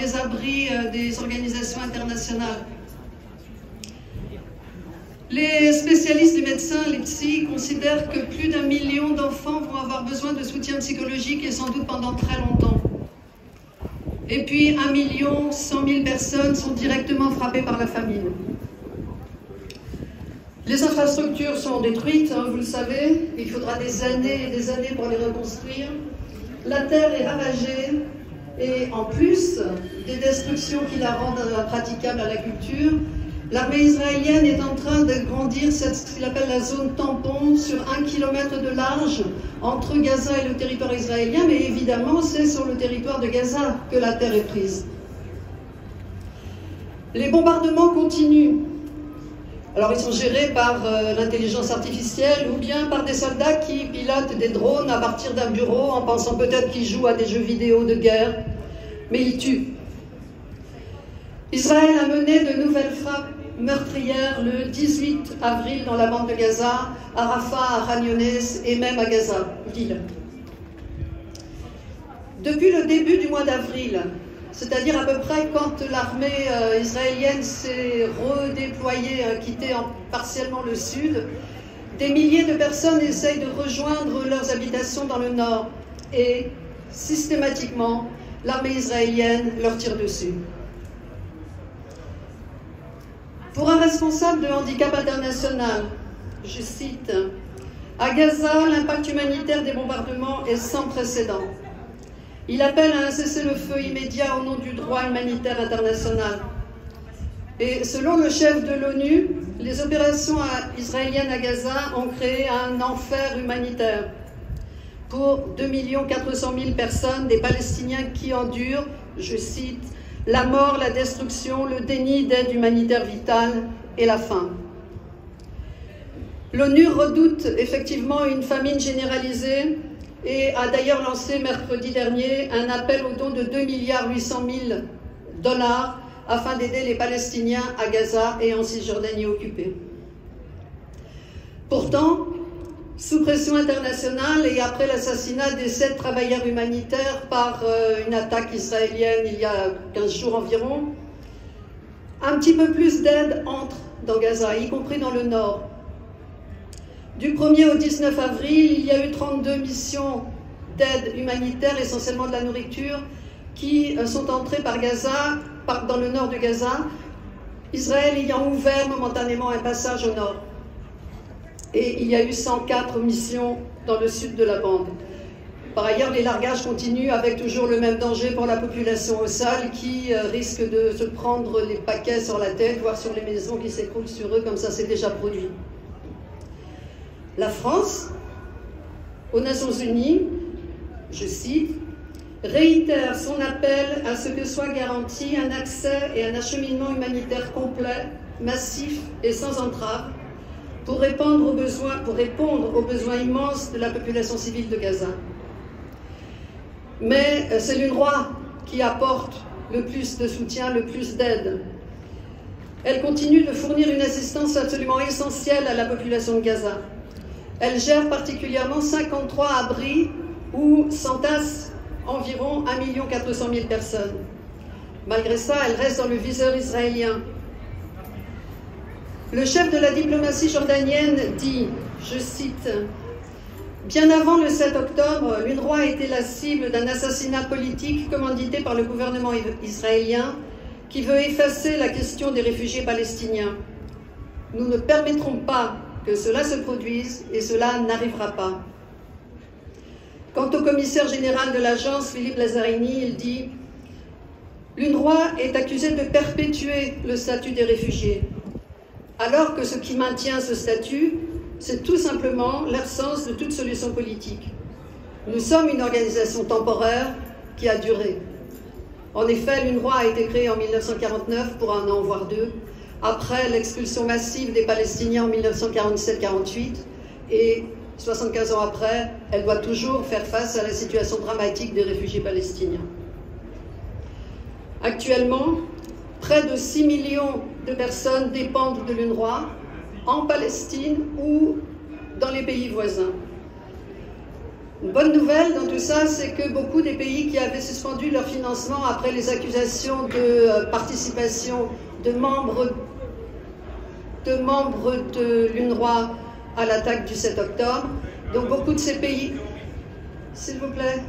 les abris des organisations internationales. Les spécialistes, les médecins, les psys considèrent que plus d'1 million d'enfants vont avoir besoin de soutien psychologique et sans doute pendant très longtemps. Et puis 1 100 000 personnes sont directement frappées par la famine. Les infrastructures sont détruites, hein, vous le savez, il faudra des années et des années pour les reconstruire. La terre est ravagée et en plus des destructions qui la rendent impraticable à la culture, l'armée israélienne est en train de grandir ce qu'il appelle la zone tampon sur 1 km de large entre Gaza et le territoire israélien, mais évidemment c'est sur le territoire de Gaza que la terre est prise. Les bombardements continuent. Alors ils sont gérés par l'intelligence artificielle ou bien par des soldats qui pilotent des drones à partir d'un bureau en pensant peut-être qu'ils jouent à des jeux vidéo de guerre, mais ils tuent. Israël a mené de nouvelles frappes meurtrières le 18 avril dans la bande de Gaza, à Rafah, à Khan Younes et même à Gaza, ville. Depuis le début du mois d'avril, c'est-à-dire à peu près quand l'armée israélienne s'est redéployée, quitté partiellement le sud, des milliers de personnes essayent de rejoindre leurs habitations dans le nord et systématiquement, l'armée israélienne leur tire dessus. Pour un responsable de Handicap International, je cite, « À Gaza, l'impact humanitaire des bombardements est sans précédent. Il appelle à un cessez-le-feu immédiat au nom du droit humanitaire international. » Et selon le chef de l'ONU, les opérations israéliennes à Gaza ont créé un enfer humanitaire pour 2 400 000 personnes, des Palestiniens qui endurent, je cite, « la mort, la destruction, le déni d'aide humanitaire vitale et la faim. » L'ONU redoute effectivement une famine généralisée et a d'ailleurs lancé mercredi dernier un appel au don de 2,8 milliards $, afin d'aider les Palestiniens à Gaza et en Cisjordanie occupée. Pourtant, sous pression internationale et après l'assassinat des 7 travailleurs humanitaires par une attaque israélienne il y a 15 jours environ, un petit peu plus d'aide entre dans Gaza, y compris dans le nord. Du 1er au 19 avril, il y a eu 32 missions d'aide humanitaire, essentiellement de la nourriture, qui sont entrées par Gaza, dans le nord de Gaza, Israël ayant ouvert momentanément un passage au nord. Et il y a eu 104 missions dans le sud de la bande. Par ailleurs, les largages continuent avec toujours le même danger pour la population au sol qui risque de se prendre les paquets sur la tête, voire sur les maisons qui s'écroulent sur eux, comme ça c'est déjà produit. La France, aux Nations Unies, je cite, réitère son appel à ce que soit garanti un accès et un acheminement humanitaire complet, massif et sans entrave pour répondre aux besoins immenses de la population civile de Gaza. Mais c'est l'UNRWA qui apporte le plus de soutien, le plus d'aide. Elle continue de fournir une assistance absolument essentielle à la population de Gaza. Elle gère particulièrement 53 abris où s'entassent environ 1 400 000 personnes. Malgré ça, elle reste dans le viseur israélien. Le chef de la diplomatie jordanienne dit, je cite, « Bien avant le 7 octobre, l'UNRWA a été la cible d'un assassinat politique commandité par le gouvernement israélien qui veut effacer la question des réfugiés palestiniens. Nous ne permettrons pas que cela se produise et cela n'arrivera pas. » Quant au commissaire général de l'agence, Philippe Lazzarini, il dit « L'UNRWA est accusée de perpétuer le statut des réfugiés, alors que ce qui maintient ce statut, c'est tout simplement l'absence de toute solution politique. Nous sommes une organisation temporaire qui a duré. En effet, l'UNRWA a été créée en 1949 pour 1 an, voire 2, après l'expulsion massive des Palestiniens en 1947-48, et 75 ans après, elle doit toujours faire face à la situation dramatique des réfugiés palestiniens. Actuellement, près de 6 millions de personnes dépendent de l'UNRWA, en Palestine ou dans les pays voisins. Une bonne nouvelle dans tout ça, c'est que beaucoup des pays qui avaient suspendu leur financement après les accusations de participation de membres de l'UNRWA à l'attaque du 7 octobre, donc beaucoup de ces pays, s'il vous plaît.